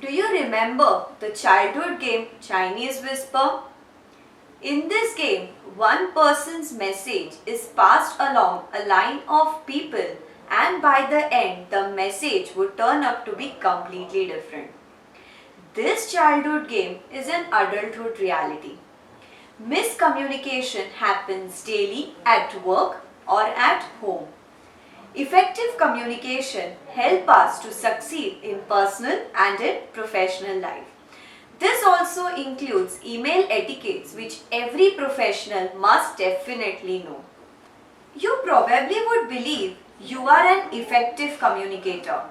Do you remember the childhood game Chinese Whisper? In this game, one person's message is passed along a line of people, and by the end, the message would turn up to be completely different. This childhood game is an adulthood reality. Miscommunication happens daily at work or at home. Effective communication helps us to succeed in personal and in professional life. This also includes email etiquettes which every professional must definitely know. You probably would believe you are an effective communicator,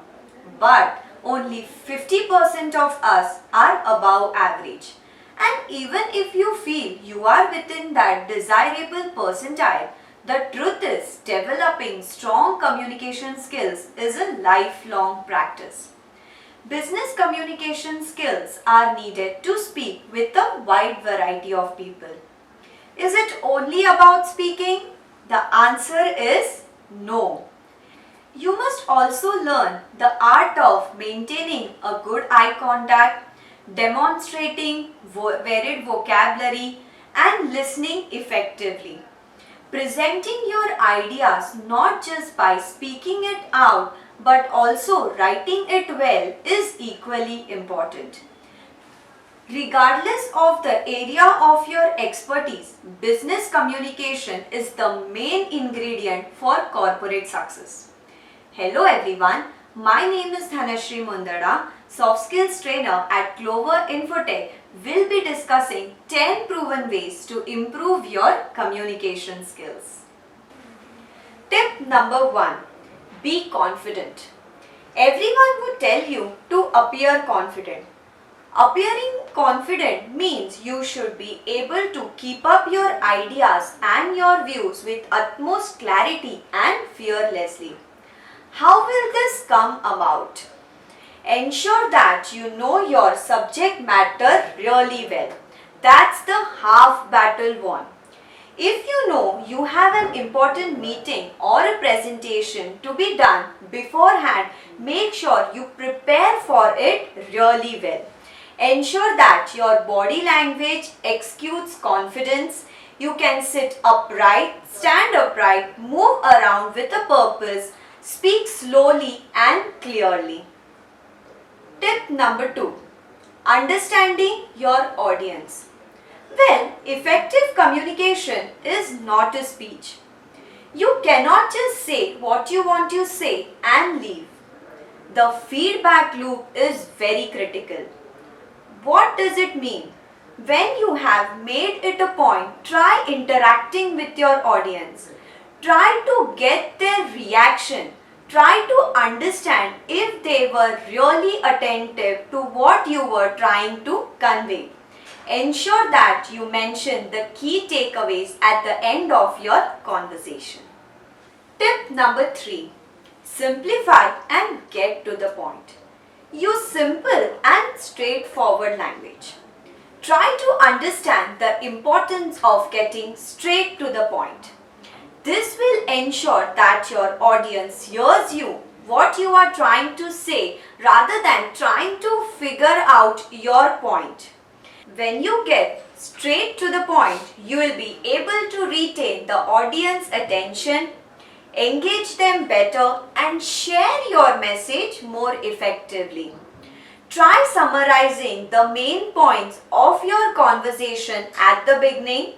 but only 50% of us are above average. And even if you feel you are within that desirable percentile, the truth is developing strong communication skills is a lifelong practice. Business communication skills are needed to speak with a wide variety of people. Is it only about speaking? The answer is no. You must also learn the art of maintaining a good eye contact, demonstrating varied vocabulary, and listening effectively. Presenting your ideas not just by speaking it out but also writing it well is equally important. Regardless of the area of your expertise, business communication is the main ingredient for corporate success. Hello everyone, my name is Dhanashree Mundada, soft skills trainer at Clover Infotech. Will be discussing 10 proven ways to improve your communication skills. Tip number 1. Be confident. Everyone would tell you to appear confident. Appearing confident means you should be able to keep up your ideas and your views with utmost clarity and fearlessly. How will this come about? Ensure that you know your subject matter really well. That's the half battle won. If you know you have an important meeting or a presentation to be done beforehand, make sure you prepare for it really well. Ensure that your body language exudes confidence. You can sit upright, stand upright, move around with a purpose, speak slowly and clearly. Tip number 2. Understanding your audience. Well, effective communication is not a speech. You cannot just say what you want to say and leave. The feedback loop is very critical. What does it mean? When you have made it a point, try interacting with your audience. Try to get their reaction. Try to understand if they were really attentive to what you were trying to convey. Ensure that you mention the key takeaways at the end of your conversation. Tip number 3. Simplify and get to the point. Use simple and straightforward language. Try to understand the importance of getting straight to the point. This will ensure that your audience hears you, what you are trying to say, rather than trying to figure out your point. When you get straight to the point, you will be able to retain the audience attention, engage them better, and share your message more effectively. Try summarizing the main points of your conversation at the beginning,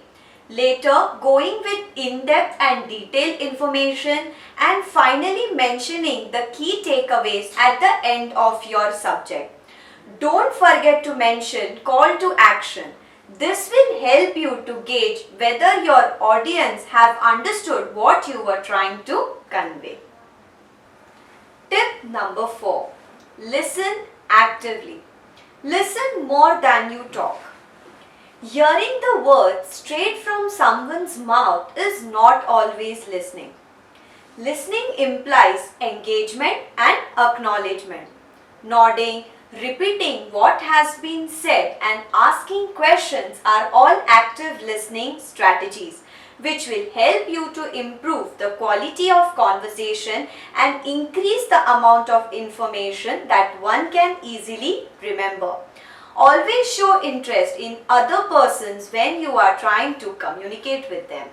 later going with in-depth and detailed information, and finally mentioning the key takeaways at the end of your subject. Don't forget to mention call to action. This will help you to gauge whether your audience have understood what you were trying to convey. Tip number 4. Listen actively. Listen more than you talk. Hearing the words straight from someone's mouth is not always listening. Listening implies engagement and acknowledgement. Nodding, repeating what has been said, and asking questions are all active listening strategies. which will help you to improve the quality of conversation and increase the amount of information that one can easily remember. Always show interest in other persons when you are trying to communicate with them.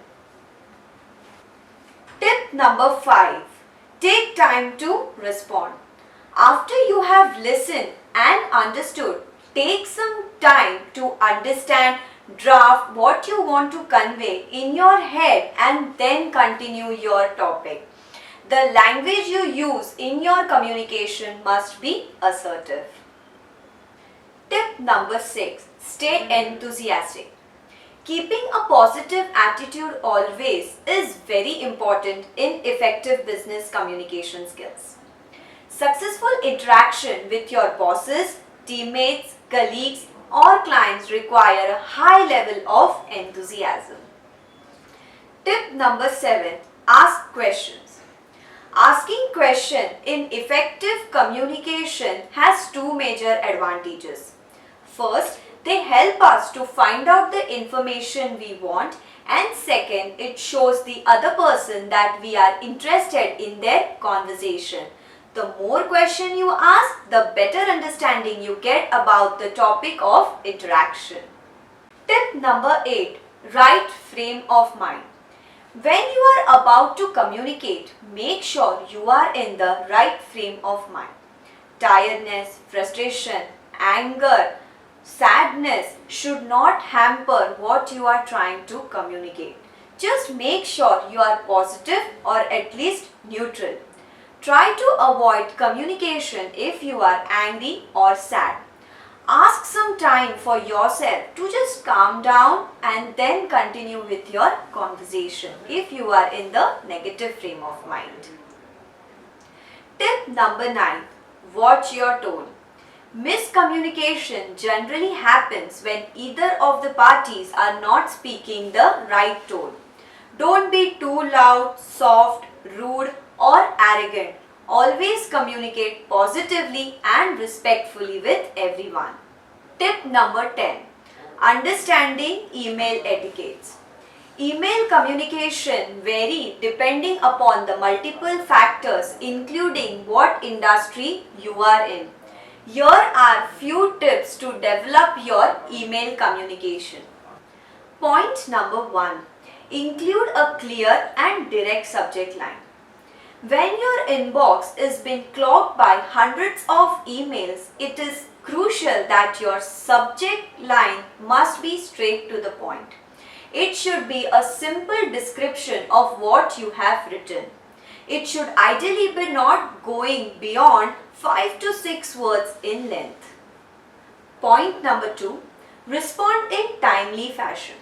Tip number 5. Take time to respond. After you have listened and understood, take some time to understand, draft what you want to convey in your head and then continue your topic. The language you use in your communication must be assertive. Tip number 6. Stay enthusiastic. Keeping a positive attitude always is very important in effective business communication skills. Successful interaction with your bosses, teammates, colleagues or clients require a high level of enthusiasm. Tip number 7. Ask questions. Asking questions in effective communication has two major advantages. First, they help us to find out the information we want, and second, it shows the other person that we are interested in their conversation. The more questions you ask, the better understanding you get about the topic of interaction. Tip number 8. Right frame of mind. When you are about to communicate, make sure you are in the right frame of mind. Tiredness, frustration, anger, sadness should not hamper what you are trying to communicate. Just make sure you are positive or at least neutral. Try to avoid communication if you are angry or sad. Ask some time for yourself to just calm down and then continue with your conversation if you are in the negative frame of mind. Tip number 9. Watch your tone. Miscommunication generally happens when either of the parties are not speaking the right tone. Don't be too loud, soft, rude or arrogant. Always communicate positively and respectfully with everyone. Tip number 10. Understanding email etiquettes. Email communication vary depending upon the multiple factors including what industry you are in. Here are few tips to develop your email communication. Point number 1. Include a clear and direct subject line. When your inbox is being clogged by hundreds of emails, it is crucial that your subject line must be straight to the point. It should be a simple description of what you have written. It should ideally be not going beyond 5 to 6 words in length. Point number 2. Respond in timely fashion.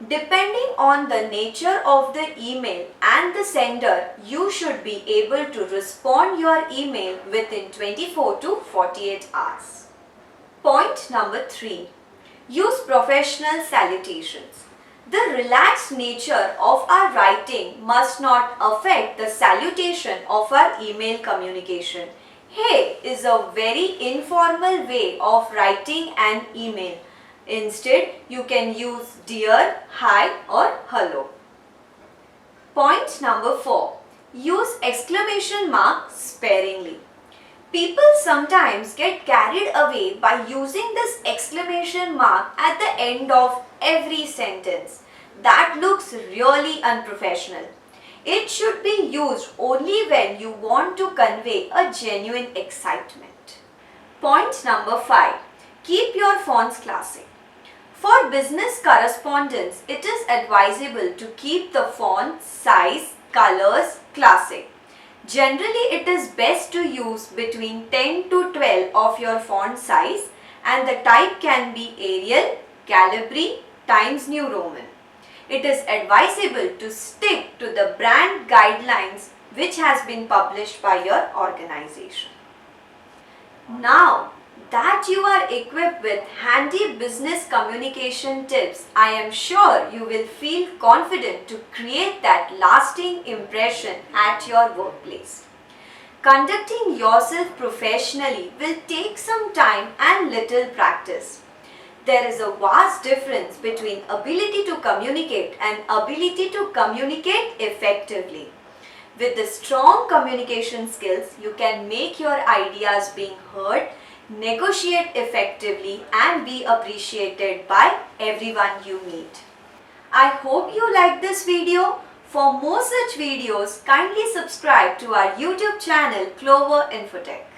Depending on the nature of the email and the sender, you should be able to respond your email within 24 to 48 hours. Point number 3. Use professional salutations. The relaxed nature of our writing must not affect the salutation of our email communication. Hey is a very informal way of writing an email. Instead, you can use dear, hi or hello. Point number 4. Use exclamation mark sparingly. People sometimes get carried away by using this exclamation mark at the end of every sentence. That looks really unprofessional. It should be used only when you want to convey a genuine excitement. Point number 5. Keep your fonts classic. For business correspondence, it is advisable to keep the font size, colors classic. Generally, it is best to use between 10 to 12 of your font size and the type can be Arial, Calibri, Times New Roman. It is advisable to stick to the brand guidelines which has been published by your organization. Now that you are equipped with handy business communication tips, I am sure you will feel confident to create that lasting impression at your workplace. Conducting yourself professionally will take some time and little practice. There is a vast difference between ability to communicate and ability to communicate effectively. With the strong communication skills, you can make your ideas being heard, negotiate effectively, and be appreciated by everyone you meet. I hope you liked this video. For more such videos, kindly subscribe to our YouTube channel Clover Infotech.